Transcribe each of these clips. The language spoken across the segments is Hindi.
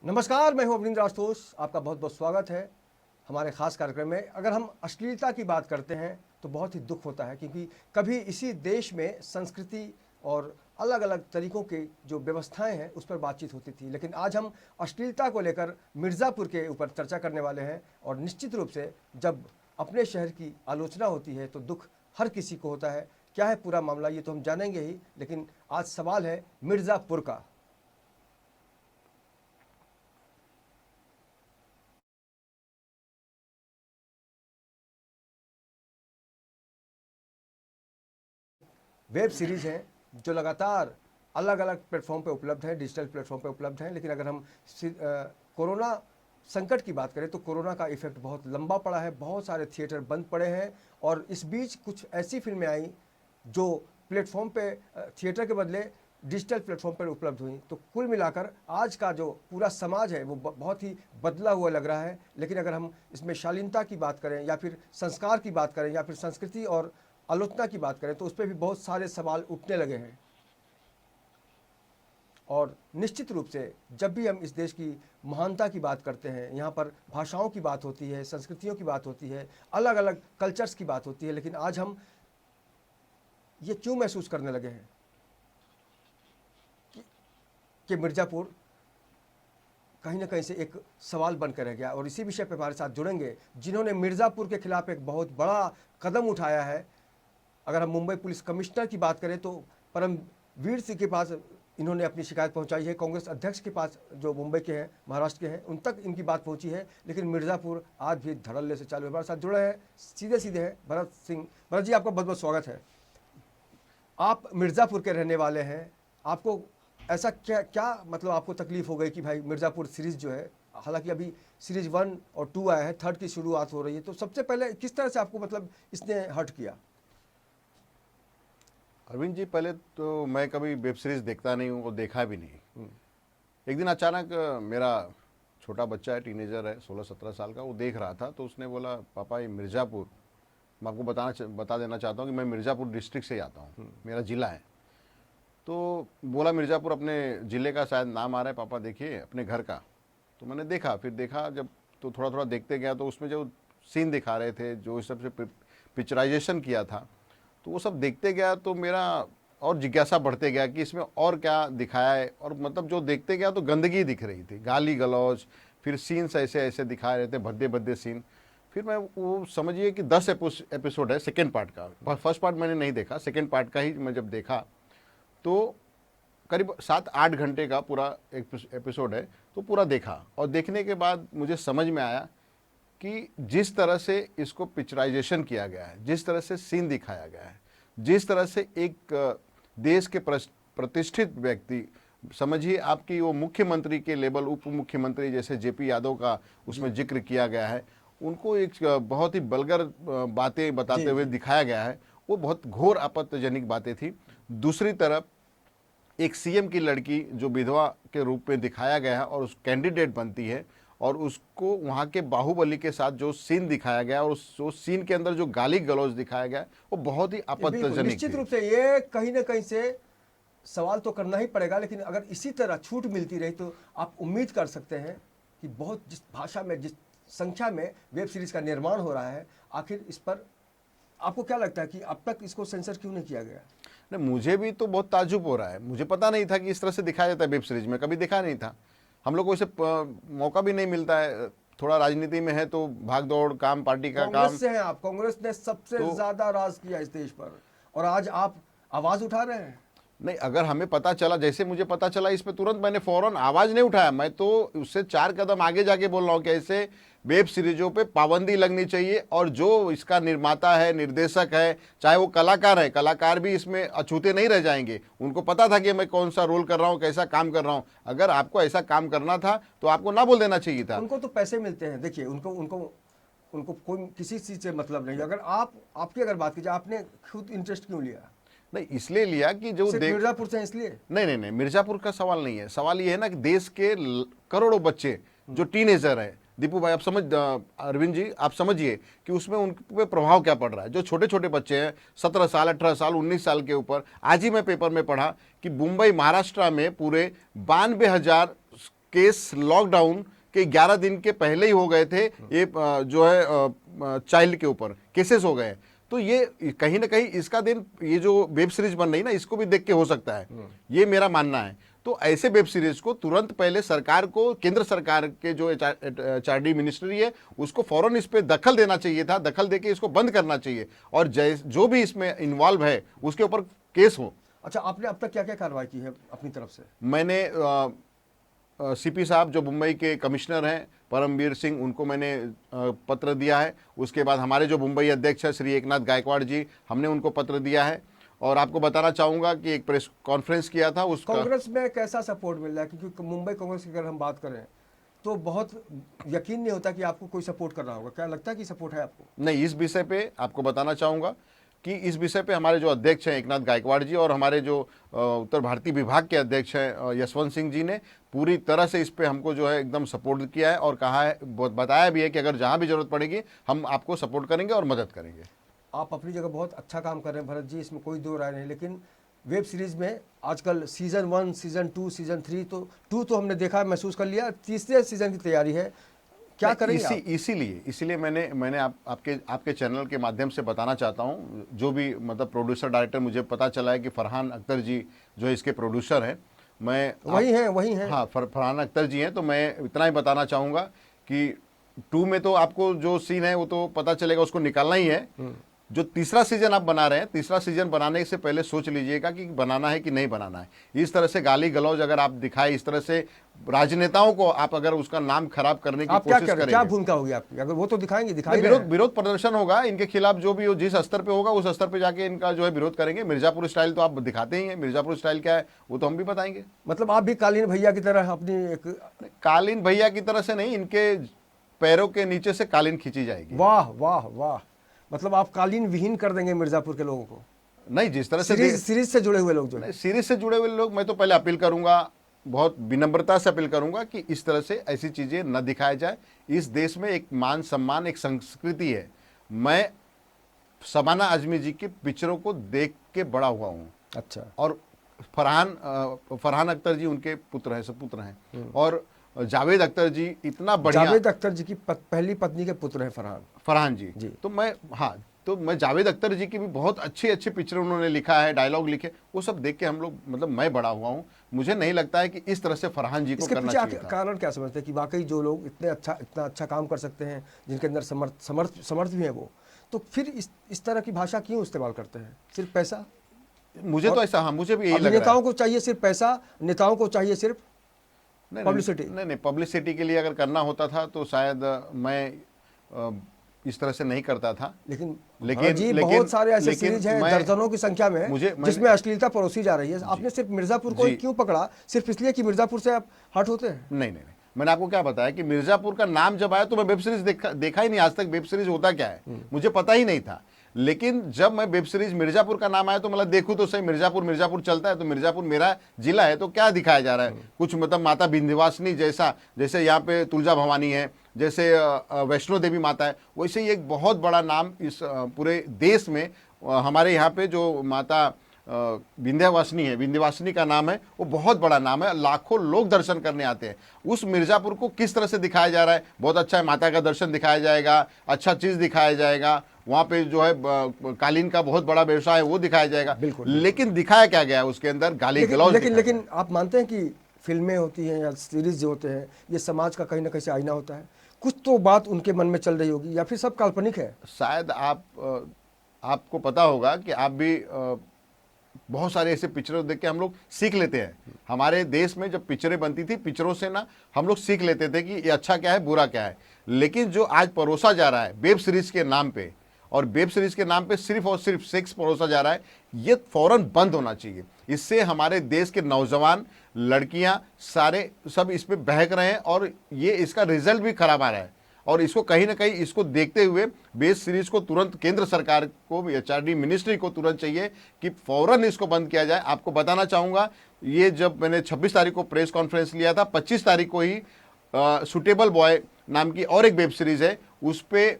नमस्कार, मैं हूं अवनींद्र आशुतोष। आपका बहुत बहुत स्वागत है हमारे खास कार्यक्रम में। अगर हम अश्लीलता की बात करते हैं तो बहुत ही दुख होता है, क्योंकि कभी इसी देश में संस्कृति और अलग अलग तरीक़ों की जो व्यवस्थाएं हैं उस पर बातचीत होती थी। लेकिन आज हम अश्लीलता को लेकर मिर्ज़ापुर के ऊपर चर्चा करने वाले हैं। और निश्चित रूप से जब अपने शहर की आलोचना होती है तो दुख हर किसी को होता है। क्या है पूरा मामला, ये तो हम जानेंगे ही, लेकिन आज सवाल है मिर्ज़ापुर का। वेब सीरीज़ हैं जो लगातार अलग अलग प्लेटफॉर्म पे उपलब्ध हैं, डिजिटल प्लेटफॉर्म पे उपलब्ध हैं। लेकिन अगर हम कोरोना संकट की बात करें तो कोरोना का इफेक्ट बहुत लंबा पड़ा है, बहुत सारे थिएटर बंद पड़े हैं। और इस बीच कुछ ऐसी फिल्में आई जो प्लेटफॉर्म पे थिएटर के बदले डिजिटल प्लेटफॉर्म पर उपलब्ध हुई। तो कुल मिलाकर आज का जो पूरा समाज है वो बहुत ही बदला हुआ लग रहा है। लेकिन अगर हम इसमें शालीनता की बात करें या फिर संस्कार की बात करें या फिर संस्कृति और आलोचना की बात करें तो उस पर भी बहुत सारे सवाल उठने लगे हैं। और निश्चित रूप से जब भी हम इस देश की महानता की बात करते हैं, यहाँ पर भाषाओं की बात होती है, संस्कृतियों की बात होती है, अलग अलग कल्चर्स की बात होती है। लेकिन आज हम ये क्यों महसूस करने लगे हैं कि मिर्ज़ापुर कहीं ना कहीं से एक सवाल बनकर रह गया। और इसी विषय पर हमारे साथ जुड़ेंगे जिन्होंने मिर्ज़ापुर के खिलाफ एक बहुत बड़ा कदम उठाया है। अगर हम मुंबई पुलिस कमिश्नर की बात करें तो परमवीर सिंह के पास इन्होंने अपनी शिकायत पहुंचाई है। कांग्रेस अध्यक्ष के पास जो मुंबई के हैं, महाराष्ट्र के हैं, उन तक इनकी बात पहुंची है। लेकिन मिर्ज़ापुर आज भी धड़ल्ले से चालू है। हमारे साथ जुड़े हैं सीधे सीधे हैं भरत सिंह। भरत जी, आपका बहुत बहुत स्वागत है। आप मिर्ज़ापुर के रहने वाले हैं, आपको ऐसा क्या क्या मतलब आपको तकलीफ हो गई कि भाई मिर्ज़ापुर सीरीज़ जो है, हालांकि अभी सीरीज़ 1 और 2 आया है, 3rd की शुरुआत हो रही है, तो सबसे पहले किस तरह से आपको मतलब इसने हर्ट किया? अरविंद जी, पहले तो मैं कभी वेब सीरीज़ देखता नहीं हूँ और देखा भी नहीं। एक दिन अचानक मेरा छोटा बच्चा है, टीनेजर है, 16-17 साल का, वो देख रहा था तो उसने बोला, पापा ये मिर्ज़ापुर, मैं आपको बता देना चाहता हूँ कि मैं मिर्ज़ापुर डिस्ट्रिक्ट से आता हूँ, मेरा ज़िला है। तो बोला मिर्ज़ापुर अपने ज़िले का शायद नाम आ रहा है, पापा देखिए अपने घर का। तो मैंने देखा, फिर देखा जब तो थोड़ा थोड़ा देखते गया तो उसमें जो सीन दिखा रहे थे, जो इस सबसे पिक्चराइजेशन किया था, तो वो सब देखते गया तो मेरा और जिज्ञासा बढ़ते गया कि इसमें और क्या दिखाया है। और मतलब जो देखते गया तो गंदगी दिख रही थी, गाली गलौज, फिर सीन्स ऐसे ऐसे दिखा रहे थे, भद्दे भद्दे सीन। फिर मैं वो समझिए कि 10 एपिसोड है सेकेंड पार्ट का। फर्स्ट पार्ट मैंने नहीं देखा, सेकेंड पार्ट का ही मैं जब देखा तो करीब 7-8 घंटे का पूरा एपिसोड है, तो पूरा देखा। और देखने के बाद मुझे समझ में आया कि जिस तरह से इसको पिक्चराइजेशन किया गया है, जिस तरह से सीन दिखाया गया है, जिस तरह से एक देश के प्रतिष्ठित व्यक्ति, समझिए आपकी वो मुख्यमंत्री के लेवल, उप मुख्यमंत्री जैसे जेपी यादव का उसमें जिक्र किया गया है, उनको एक बहुत ही बलगर बातें बताते हुए दिखाया गया है। वो बहुत घोर आपत्तिजनक बातें थी। दूसरी तरफ एक सीएम की लड़की जो विधवा के रूप में दिखाया गया है और उस कैंडिडेट बनती है, और उसको वहाँ के बाहुबली के साथ जो सीन दिखाया गया और उस सीन के अंदर जो गाली गलौज दिखाया गया वो बहुत ही आपत्तिजनक। निश्चित रूप से ये कहीं ना कहीं से सवाल तो करना ही पड़ेगा। लेकिन अगर इसी तरह छूट मिलती रही तो आप उम्मीद कर सकते हैं कि बहुत जिस भाषा में, जिस संख्या में वेब सीरीज़ का निर्माण हो रहा है, आखिर इस पर आपको क्या लगता है कि अब तक इसको सेंसर क्यों नहीं किया गया? नहीं, मुझे भी तो बहुत ताज्जुब हो रहा है। मुझे पता नहीं था कि इस तरह से दिखाया जाता है वेब सीरीज में, कभी देखा नहीं था। हम लोग को इसे मौका भी नहीं मिलता है। थोड़ा राजनीति में है तो भाग दौड़, काम, पार्टी का काम। कांग्रेस से हैं आप, कांग्रेस ने सबसे ज्यादा राज किया इस देश पर, और आज आप आवाज उठा रहे हैं। नहीं, अगर हमें पता चला, जैसे मुझे पता चला इस पे, तुरंत मैंने फौरन आवाज नहीं उठाया। मैं तो उससे 4 कदम आगे जाके बोल रहा हूँ कि ऐसे वेब सीरीजों पे पाबंदी लगनी चाहिए। और जो इसका निर्माता है, निर्देशक है, चाहे वो कलाकार है, कलाकार भी इसमें अछूते नहीं रह जाएंगे। उनको पता था कि मैं कौन सा रोल कर रहा हूँ, कैसा काम कर रहा हूँ। अगर आपको ऐसा काम करना था तो आपको ना बोल देना चाहिए था। उनको तो पैसे मिलते हैं, देखिए उनको उनको उनको कोई किसी चीज से मतलब नहीं। अगर आपकी अगर बात कीजिए, आपने खुद इंटरेस्ट क्यों लिया? नहीं, इसलिए लिया कि जो मिर्जापुर से, इसलिए नहीं, मिर्जापुर का सवाल नहीं है। सवाल ये है ना कि देश के करोड़ों बच्चे जो टीनेजर है, दीपू भाई आप अरविंद जी आप समझिए कि उसमें उन पे प्रभाव क्या पड़ रहा है। जो छोटे छोटे बच्चे हैं, 17 साल, 18 साल, 19 साल के ऊपर। आज ही मैं पेपर में पढ़ा कि मुंबई, महाराष्ट्र में पूरे 92,000 केस लॉकडाउन के 11 दिन के पहले ही हो गए थे। ये जो है चाइल्ड के ऊपर केसेस हो गए। तो ये कहीं ना कहीं इसका दिन ये जो वेब सीरीज बन रही ना, इसको भी देख के हो सकता है, ये मेरा मानना है। तो ऐसे वेब सीरीज को तुरंत पहले सरकार को, केंद्र सरकार के जो एचआरडी मिनिस्ट्री है, उसको फौरन इस पे दखल देना चाहिए था, दखल देके इसको बंद करना चाहिए, और जो भी इसमें इन्वॉल्व है उसके ऊपर केस हो। अच्छा, आपने अब तक क्या क्या कार्रवाई की है अपनी तरफ से? मैंने सीपी साहब जो मुंबई के कमिश्नर हैं परमवीर सिंह, उनको मैंने पत्र दिया है। उसके बाद हमारे जो मुंबई अध्यक्ष है श्री एकनाथ गायकवाड़ जी, हमने उनको पत्र दिया है। और आपको बताना चाहूँगा कि एक प्रेस कॉन्फ्रेंस किया था उसका। कांग्रेस में कैसा सपोर्ट मिल रहा है? क्योंकि मुंबई कांग्रेस की अगर हम बात करें तो बहुत यकीन नहीं होता कि आपको कोई सपोर्ट कर रहा होगा। क्या लगता है कि सपोर्ट है आपको? नहीं, इस विषय पे आपको बताना चाहूँगा कि इस विषय पे हमारे जो अध्यक्ष हैं एकनाथ गायकवाड़ जी और हमारे जो उत्तर भारतीय विभाग के अध्यक्ष हैं यशवंत सिंह जी ने पूरी तरह से इस पे हमको जो है एकदम सपोर्ट किया है, और कहा है, बताया भी है कि अगर जहाँ भी जरूरत पड़ेगी हम आपको सपोर्ट करेंगे और मदद करेंगे। आप अपनी जगह बहुत अच्छा काम कर रहे हैं भरत जी, इसमें कोई दो राय नहीं। लेकिन वेब सीरीज में आजकल सीजन 1, सीजन 2, सीजन 3, तो 2 तो हमने देखा, महसूस कर लिया, तीसरे सीजन की तैयारी है, क्या करेंगे आप? इसीलिए मैंने आपके चैनल के माध्यम से बताना चाहता हूं, जो भी मतलब प्रोड्यूसर डायरेक्टर, मुझे पता चला है कि फरहान अख्तर जी जो इसके प्रोड्यूसर हैं, वही हैं। हाँ, फरहान अख्तर जी हैं। तो मैं इतना ही बताना चाहूँगा कि 2 में तो आपको जो सीन है वो तो पता चलेगा, उसको निकालना ही है। जो तीसरा सीजन आप बना रहे हैं, तीसरा सीजन बनाने से पहले सोच लीजिएगा कि बनाना है कि नहीं बनाना है। इस तरह से गाली गलौज अगर आप दिखाए, इस तरह से राजनेताओं को आप अगर उसका नाम खराब करने की कोशिश करेंगे, क्या भूमिका होगी आपकी? अगर वो तो दिखाएंगे, विरोध प्रदर्शन होगा इनके खिलाफ, जो भी हो, जिस स्तर पे होगा उस स्तर पे जाके इनका जो है विरोध करेंगे। मिर्जापुर स्टाइल तो आप दिखाते ही हैं, मिर्जापुर स्टाइल क्या है वो तो हम भी बताएंगे। मतलब आप भी कालीन भैया की तरह अपनी एक... कालीन भैया की तरह से नहीं, इनके पैरों के नीचे से कालीन खींची जाएगी। वाह वाह वाह, मतलब आप कालीन विहीन कर देंगे मिर्जापुर के लोगों को? नहीं, जिस तरह से सीरीज से जुड़े हुए लोग, जो है सीरीज से जुड़े हुए लोग, मैं तो पहले अपील करूंगा, बहुत विनम्रता से अपील करूंगा कि इस तरह से ऐसी चीजें न दिखाया जाए। इस देश में एक मान सम्मान, एक संस्कृति है। मैं शबाना आजमी जी के पिक्चरों को देख के बड़ा हुआ हूँ। अच्छा। और फरहान अख्तर जी उनके पुत्र हैं, सपुत्र हैं। और जावेद अख्तर जी इतना बढ़िया, जावेद अख्तर जी की पहली पत्नी के पुत्र हैं फरहान जी। तो मैं जावेद अख्तर जी की भी बहुत अच्छी पिक्चर उन्होंने लिखा है, डायलॉग लिखे, वो सब देख के हम लोग, मतलब मैं बड़ा हुआ हूँ। मुझे नहीं लगता है कि इस तरह से फरहान जी को करना चाहिए था। कारण क्या समझते हैं कि वाकई जो लोग इतना अच्छा काम कर सकते हैं, जिनके अंदर समर्थ भी है, वो तो फिर इस तरह की भाषा क्यों इस्तेमाल करते हैं? सिर्फ पैसा? मुझे तो ऐसा, हाँ, मुझे भी यही लग रहा है। नेताओं को चाहिए सिर्फ पैसा, नेताओं को चाहिए सिर्फ पब्लिसिटी। नहीं, पब्लिसिटी के लिए अगर करना होता था तो शायद मैं इस तरह से नहीं करता था। लेकिन बहुत सारे ऐसे सीरीज हैं दर्जनों की संख्या में जिसमें अश्लीलता परोसी जा रही है। आपने सिर्फ मिर्जापुर को क्यों पकड़ा? सिर्फ इसलिए कि मिर्जापुर से आप हट होते हैं? नहीं, मैंने आपको क्या बताया कि मिर्जापुर का नाम जब आया तो मैं वेब सीरीज देखा ही नहीं। आज तक वेब सीरीज होता क्या है मुझे पता ही नहीं था। लेकिन जब मैं वेब सीरीज मिर्जापुर का नाम आया तो मतलब देखूं तो सही, मिर्जापुर चलता है तो मिर्जापुर मेरा जिला है, तो क्या दिखाया जा रहा है? कुछ मतलब माता विंध्यवासिनी जैसे यहाँ पे तुलजा भवानी है, जैसे वैष्णो देवी माता है, वैसे ही एक बहुत बड़ा नाम इस पूरे देश में हमारे यहाँ पे जो माता विंध्यवासिनी है, विंध्यवासिनी का नाम है, वो बहुत बड़ा नाम है। लाखों लोग दर्शन करने आते हैं। उस मिर्जापुर को किस तरह से दिखाया जा रहा है? बहुत अच्छा है, माता का दर्शन दिखाया जाएगा, अच्छा चीज दिखाया जाएगा, वहाँ पे जो है कालीन का बहुत बड़ा व्यवसाय है वो दिखाया जाएगा। लेकिन दिखाया क्या गया उसके अंदर? गाली गलौज। लेकिन आप मानते हैं कि फिल्में होती हैं या सीरीज जो होते हैं, ये समाज का कहीं ना कहीं आईना होता है? कुछ तो बात उनके मन में चल रही होगी, या फिर सब काल्पनिक है? शायद आपको पता होगा कि आप भी बहुत सारे ऐसे पिक्चरों देख के हम लोग सीख लेते हैं। हमारे देश में जब पिक्चरें बनती थी, पिक्चरों से ना हम लोग सीख लेते थे कि ये अच्छा क्या है, बुरा क्या है। लेकिन जो आज परोसा जा रहा है वेब सीरीज के नाम पे, और वेब सीरीज के नाम पे सिर्फ और सिर्फ सेक्स परोसा जा रहा है, ये फौरन बंद होना चाहिए। इससे हमारे देश के नौजवान, लड़कियां सारे सब इस पे बहक रहे हैं, और ये इसका रिजल्ट भी खराब आ रहा है। और इसको कहीं ना कहीं इसको देखते हुए वेब सीरीज को तुरंत केंद्र सरकार को, एचआरडी मिनिस्ट्री को तुरंत चाहिए कि फौरन इसको बंद किया जाए। आपको बताना चाहूँगा, ये जब मैंने 26 तारीख को प्रेस कॉन्फ्रेंस लिया था, 25 तारीख को ही सुटेबल बॉय नाम की और एक वेब सीरीज है, उस पर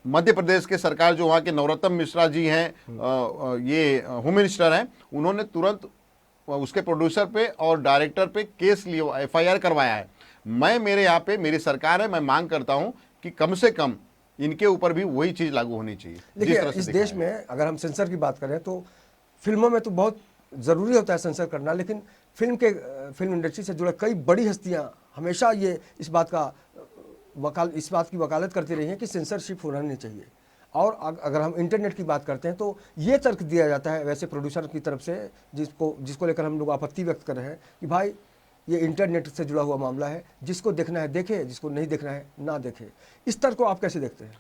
मध्य प्रदेश के सरकार, जो वहाँ के नरोत्तम मिश्रा जी हैं, ये होम मिनिस्टर हैं, उन्होंने तुरंत उसके प्रोड्यूसर पे और डायरेक्टर पे केस लिया, एफआईआर करवाया है। मैं मेरे यहाँ पे मेरी सरकार है, मैं मांग करता हूँ कि कम से कम इनके ऊपर भी वही चीज लागू होनी चाहिए जिस देखिए तरह से इस दिखाया देश है। में अगर हम सेंसर की बात करें तो फिल्मों में तो बहुत ज़रूरी होता है सेंसर करना, लेकिन फिल्म इंडस्ट्री से जुड़े कई बड़ी हस्तियां हमेशा ये इस बात की वकालत करती रही हैं कि सेंसरशिप होना नहीं चाहिए। और अगर हम इंटरनेट की बात करते हैं तो ये तर्क दिया जाता है वैसे प्रोड्यूसर की तरफ से, जिसको लेकर हम लोग आपत्ति व्यक्त कर रहे हैं कि भाई ये इंटरनेट से जुड़ा हुआ मामला है, जिसको देखना है देखे, जिसको नहीं देखना है ना देखे। इस तर्क को आप कैसे देखते हैं?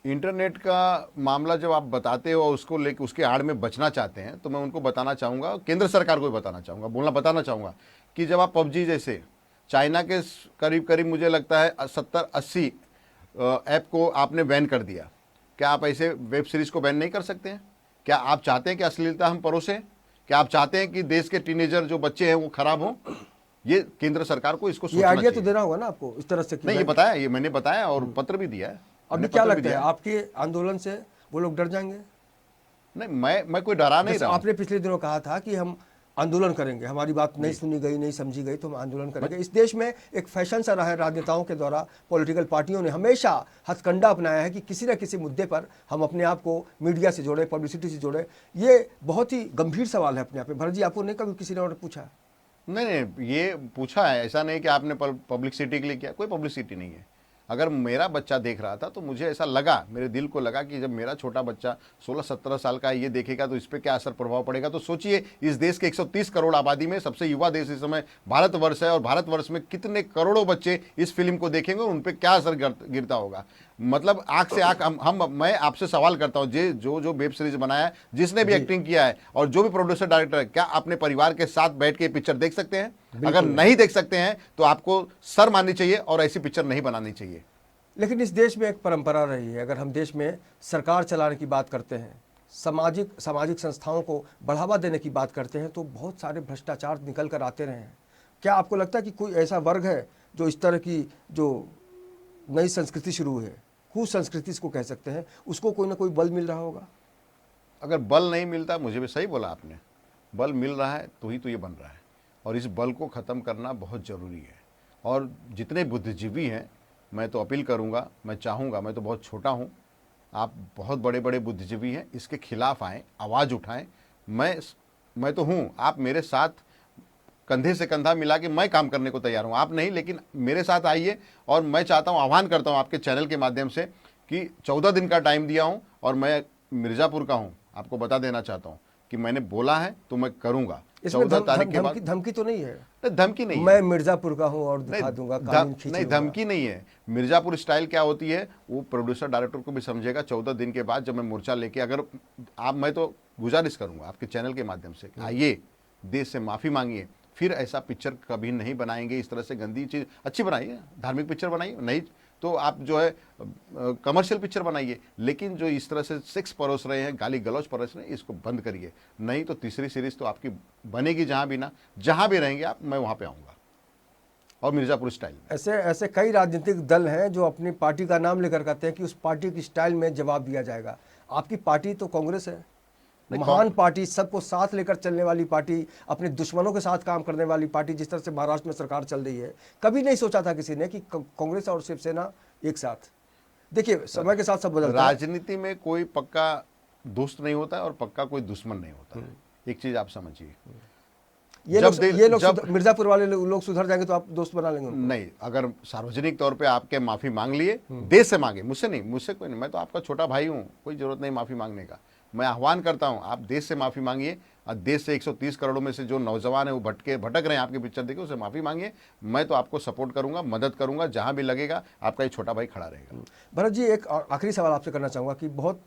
इंटरनेट का मामला जब आप बताते हो और उसको लेकर उसके आड़ में बचना चाहते हैं, तो मैं उनको बताना चाहूँगा, केंद्र सरकार को भी बताना चाहूँगा कि जब आप पबजी जैसे चाइना के करीब करीब मुझे लगता है 70-80 ऐप को आपने बैन कर दिया, क्या आप ऐसे वेब सीरीज को बैन नहीं कर सकते हैं? क्या आप चाहते हैं कि अश्लीलता हम परोसें? क्या आप चाहते हैं कि देश के टीनेजर जो बच्चे हैं वो खराब हों? ये केंद्र सरकार को इसको ये सोचना आइडिया तो चाहिए। देना होगा ना आपको इस तरह से कि नहीं, ये बताया, ये मैंने बताया और पत्र भी दिया है। अभी मैंने क्या पत्र भी लगता है दिया आपके आंदोलन से वो लोग डर जाएंगे? नहीं, मैं कोई डरा नहीं जैसे रहा हूं। आपने पिछले दिनों कहा था कि हम आंदोलन करेंगे, हमारी बात नहीं सुनी गई, नहीं समझी गई तो हम आंदोलन करेंगे। इस देश में एक फैशन सा रहा है राजनेताओं के द्वारा, पॉलिटिकल पार्टियों ने हमेशा हथकंडा अपनाया है कि किसी न किसी मुद्दे पर हम अपने आप को मीडिया से जोड़े, पब्लिसिटी से जोड़े। ये बहुत ही गंभीर सवाल है अपने आप में। भरत जी, आपको नहीं कभी किसी ने और पूछा? नहीं, ये पूछा है, ऐसा नहीं कि आपने पब्लिसिटी के लिए किया, कोई पब्लिसिटी नहीं है। अगर मेरा बच्चा देख रहा था तो मुझे ऐसा लगा, मेरे दिल को लगा कि जब मेरा छोटा बच्चा 16-17 साल का है, ये देखेगा तो इस पर क्या असर प्रभाव पड़ेगा। तो सोचिए, इस देश के 130 करोड़ आबादी में सबसे युवा देश इस समय भारतवर्ष है, और भारतवर्ष में कितने करोड़ों बच्चे इस फिल्म को देखेंगे और उन पर क्या असर गिरता होगा। मतलब आंख से आंख मैं आपसे सवाल करता हूं, जो वेब सीरीज बनाया है, जिसने भी एक्टिंग किया है और जो भी प्रोड्यूसर डायरेक्टर है, क्या अपने परिवार के साथ बैठ के पिक्चर देख सकते हैं? अगर नहीं देख सकते हैं तो आपको सर माननी चाहिए और ऐसी पिक्चर नहीं बनानी चाहिए। लेकिन इस देश में एक परंपरा रही है, अगर हम देश में सरकार चलाने की बात करते हैं, सामाजिक संस्थाओं को बढ़ावा देने की बात करते हैं, तो बहुत सारे भ्रष्टाचार निकल कर आते रहे हैं। क्या आपको लगता है कि कोई ऐसा वर्ग है जो इस तरह की जो नई संस्कृति शुरू है, कुसंस्कृति इसको कह सकते हैं, उसको कोई ना कोई बल मिल रहा होगा? अगर बल नहीं मिलता, मुझे भी सही बोला आपने, बल मिल रहा है तो ही तो ये बन रहा है, और इस बल को ख़त्म करना बहुत ज़रूरी है। और जितने बुद्धिजीवी हैं, मैं तो अपील करूंगा, मैं चाहूँगा, मैं तो बहुत छोटा हूँ, आप बहुत बड़े बड़े बुद्धिजीवी हैं, इसके खिलाफ आएँ, आवाज़ उठाएं। मैं तो हूँ, आप मेरे साथ कंधे से कंधा मिला के मैं काम करने को तैयार हूँ। आप नहीं, लेकिन मेरे साथ आइए। और मैं चाहता हूँ, आह्वान करता हूँ आपके चैनल के माध्यम से कि 14 दिन का टाइम दिया हूँ, और मैं मिर्ज़ापुर का हूँ, आपको बता देना चाहता हूँ कि मैंने बोला है तो मैं करूँगा। इसमें 14 तारीख के बाद धमकी तो नहीं है? धमकी नहीं है। मैं मिर्जापुर का हूँ और दिखा दूंगा, कानून खींच नहीं, लूंगा। धमकी नहीं है। मिर्जापुर स्टाइल क्या होती है वो प्रोड्यूसर डायरेक्टर को भी समझेगा। 14 दिन के बाद जब मैं मोर्चा लेके, अगर आप, मैं तो गुजारिश करूंगा आपके चैनल के माध्यम से, आइए, देश से माफ़ी मांगिए, फिर ऐसा पिक्चर कभी नहीं बनाएंगे। इस तरह से गंदी चीज़ अच्छी बनाइए, धार्मिक पिक्चर बनाइए, नहीं तो आप जो है कमर्शियल पिक्चर बनाइए, लेकिन जो इस तरह से सेक्स परोस रहे हैं, गाली गलौज परोस रहे हैं, इसको बंद करिए। नहीं तो तीसरी सीरीज तो आपकी बनेगी, जहाँ भी रहेंगे आप, मैं वहाँ पे आऊँगा, और मिर्ज़ापुर स्टाइल में। ऐसे कई राजनीतिक दल हैं जो अपनी पार्टी का नाम लेकर कहते हैं कि उस पार्टी की स्टाइल में जवाब दिया जाएगा। आपकी पार्टी तो कांग्रेस है, महान पार्टी, सबको साथ लेकर चलने वाली पार्टी, अपने दुश्मनों के साथ काम करने वाली पार्टी। जिस तरह से महाराष्ट्र में सरकार चल रही है, कभी नहीं सोचा था किसी ने कि कांग्रेस और शिवसेना एक साथ। देखिए, समय के साथ सब बदलता है। राजनीति में कोई पक्का दोस्त नहीं होता है और पक्का कोई दुश्मन नहीं होता है। एक चीज आप समझिए, ये लोग मिर्जापुर वाले लोग सुधर जाएंगे तो आप दोस्त बना लेंगे उनको? नहीं, अगर सार्वजनिक तौर पे आपके माफी मांग लिए, देश से मांगे, मुझसे नहीं, मुझसे कोई नहीं, मैं तो आपका छोटा भाई हूँ, कोई जरूरत नहीं माफी मांगने का। मैं आह्वान करता हूं, आप देश से माफ़ी मांगिए, और देश से 130 करोड़ में से जो नौजवान है वो भटक रहे हैं आपके पिक्चर देखे, उसे माफ़ी मांगिए। मैं तो आपको सपोर्ट करूंगा, मदद करूंगा, जहां भी लगेगा आपका ये छोटा भाई खड़ा रहेगा। भरत जी, एक आखिरी सवाल आपसे करना चाहूँगा कि बहुत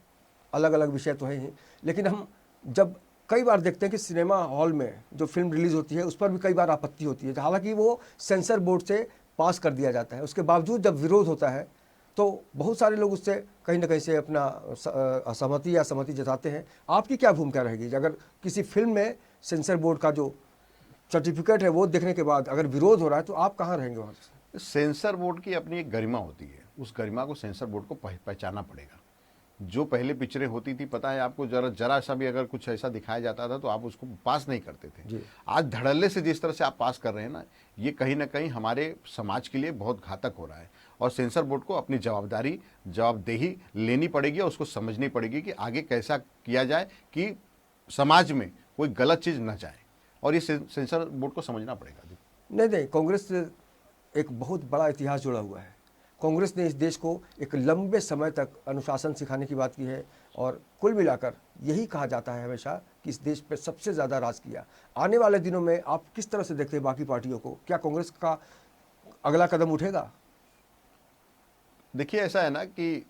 अलग अलग विषय तो है ही, लेकिन हम जब कई बार देखते हैं कि सिनेमा हॉल में जो फिल्म रिलीज़ होती है उस पर भी कई बार आपत्ति होती है, हालांकि वो सेंसर बोर्ड से पास कर दिया जाता है, उसके बावजूद जब विरोध होता है तो बहुत सारे लोग उससे कहीं ना कहीं से अपना असहमति या सहमति जताते हैं। आपकी क्या भूमिका रहेगी अगर किसी फिल्म में सेंसर बोर्ड का जो सर्टिफिकेट है वो देखने के बाद अगर विरोध हो रहा है, तो आप कहाँ रहेंगे वहाँ से? सेंसर बोर्ड की अपनी एक गरिमा होती है, उस गरिमा को सेंसर बोर्ड को पहचानना पड़ेगा जो पहले पिक्चरें होती थी, पता है आपको, जरा जरा सा भी अगर कुछ ऐसा दिखाया जाता था तो आप उसको पास नहीं करते थे। जी। आज धड़ल्ले से जिस तरह से आप पास कर रहे हैं ना, ये कहीं ना कहीं हमारे समाज के लिए बहुत घातक हो रहा है। और सेंसर बोर्ड को अपनी जवाबदेही लेनी पड़ेगी और उसको समझनी पड़ेगी कि आगे कैसा किया जाए कि समाज में कोई गलत चीज़ न जाए, और ये सेंसर बोर्ड को समझना पड़ेगा। नहीं, कांग्रेस से एक बहुत बड़ा इतिहास जुड़ा हुआ है। कांग्रेस ने इस देश को एक लंबे समय तक अनुशासन सिखाने की बात की है, और कुल मिलाकर यही कहा जाता है हमेशा कि इस देश पे सबसे ज़्यादा राज किया। आने वाले दिनों में आप किस तरह से देखते हैं बाकी पार्टियों को? क्या कांग्रेस का अगला कदम उठेगा? देखिए, ऐसा है ना कि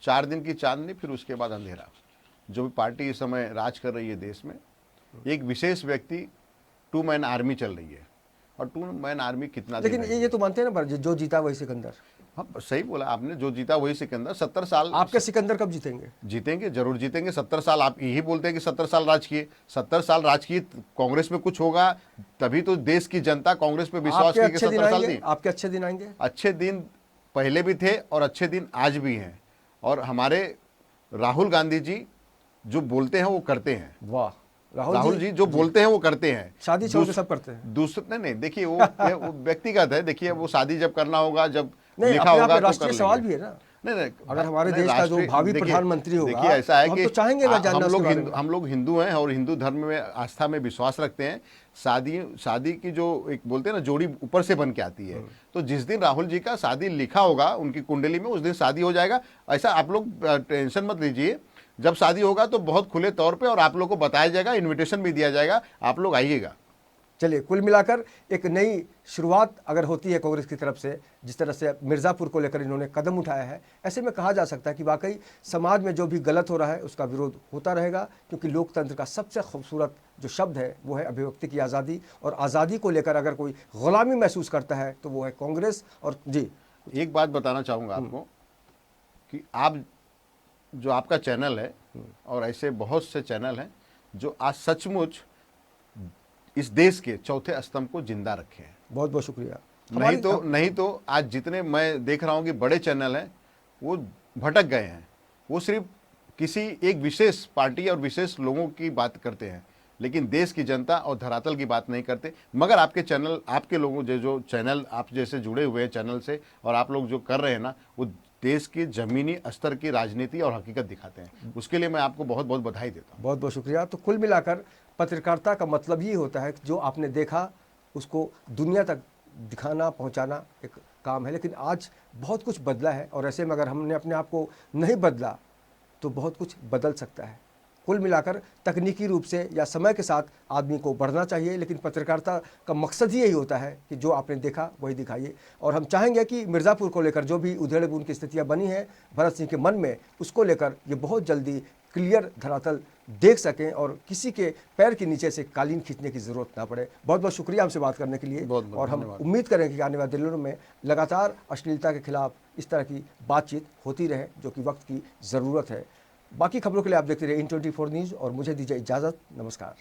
4 दिन की चांदनी, फिर उसके बाद अंधेरा। जो भी पार्टी इस समय राज कर रही है देश में, एक विशेष व्यक्ति, 2 मैन आर्मी चल रही है। और 2 मैन आर्मी कितना लेकिन ये तो मानते हैं ना, पर जो जीता वही सिकंदर। हाँ, सही बोला आपने, जो जीता वही सिकंदर। 70 साल आपके सिकंदर कब जीतेंगे? जीतेंगे, जरूर जीतेंगे। 70 साल आप यही बोलते हैं कि 70 साल राज किए, 70 साल राज किए, कांग्रेस में कुछ होगा तभी तो देश की जनता कांग्रेस पे विश्वास की 70 साल दी। आपके अच्छे दिन आएंगे? अच्छे दिन पहले भी थे और अच्छे दिन आज भी हैं। और हमारे राहुल गांधी जी जो बोलते हैं वो करते हैं। वाह, राहुल जी जो बोलते हैं वो करते हैं। शादी छोड़ के सब करते हैं। दूसरे नहीं, देखिए वो व्यक्तिगत है। देखिए, वो शादी जब करना होगा, जब लिखा होगा तो राष्ट्रीय सवाल भी है ना। नहीं, अगर हमारे देश का जो भावी प्रधानमंत्री होगा, देखिए ऐसा है तो कि हम तो चाहेंगे ना जानना उसके बारे में। हम लोग हिंदू हैं और हिंदू धर्म में आस्था में विश्वास रखते हैं। शादी की जो एक बोलते हैं ना, जोड़ी ऊपर से बन के आती है। तो जिस दिन राहुल जी का शादी लिखा होगा उनकी कुंडली में, उस दिन शादी हो जाएगा। ऐसा आप लोग टेंशन मत लीजिए। जब शादी होगा तो बहुत खुले तौर पे और आप लोग को बताया जाएगा, इनविटेशन भी दिया जाएगा, आप लोग आइएगा। चलिए, कुल मिलाकर एक नई शुरुआत अगर होती है कांग्रेस की तरफ से, जिस तरह से मिर्ज़ापुर को लेकर इन्होंने कदम उठाया है, ऐसे में कहा जा सकता है कि वाकई समाज में जो भी गलत हो रहा है उसका विरोध होता रहेगा, क्योंकि लोकतंत्र का सबसे खूबसूरत जो शब्द है वो है अभिव्यक्ति की आज़ादी। और आज़ादी को लेकर अगर कोई गुलामी महसूस करता है तो वो है कांग्रेस। और जी, एक बात बताना चाहूँगा आपको कि आप जो आपका चैनल है और ऐसे बहुत से चैनल हैं जो आज सचमुच इस देश के चौथे स्तंभ को जिंदा रखे हैं। बहुत बहुत शुक्रिया। नहीं तो आज जितने मैं देख रहा हूं कि बड़े चैनल हैं वो भटक गए हैं। वो सिर्फ किसी एक विशेष पार्टी और विशेष लोगों की बात करते हैं, लेकिन देश की जनता और धरातल की बात नहीं करते। मगर आपके चैनल, आपके लोगों जो चैनल आप जैसे जुड़े हुए हैं चैनल से, और आप लोग जो कर रहे हैं ना, वो देश की जमीनी स्तर की राजनीति और हकीकत दिखाते हैं। उसके लिए मैं आपको बहुत बहुत बधाई देता हूँ। बहुत बहुत शुक्रिया। तो कुल मिलाकर पत्रकारिता का मतलब ही होता है कि जो आपने देखा उसको दुनिया तक दिखाना, पहुंचाना एक काम है। लेकिन आज बहुत कुछ बदला है, और ऐसे में अगर हमने अपने आप को नहीं बदला तो बहुत कुछ बदल सकता है। कुल मिलाकर तकनीकी रूप से या समय के साथ आदमी को बढ़ना चाहिए, लेकिन पत्रकारिता का मकसद ही यही होता है कि जो आपने देखा वही दिखाइए। और हम चाहेंगे कि मिर्ज़ापुर को लेकर जो भी उधेड़-बुन की स्थितियां बनी हैं भरत सिंह के मन में, उसको लेकर ये बहुत जल्दी क्लियर धरातल देख सकें और किसी के पैर के नीचे से कालीन खींचने की ज़रूरत ना पड़े। बहुत बहुत शुक्रिया हमसे बात करने के लिए। और हम उम्मीद करें कि आने वाले दिनों में लगातार अश्लीलता के खिलाफ इस तरह की बातचीत होती रहे, जो कि वक्त की ज़रूरत है। बाकी खबरों के लिए आप देखते रहिए इन 24 न्यूज़, और मुझे दीजिए इजाज़त। नमस्कार।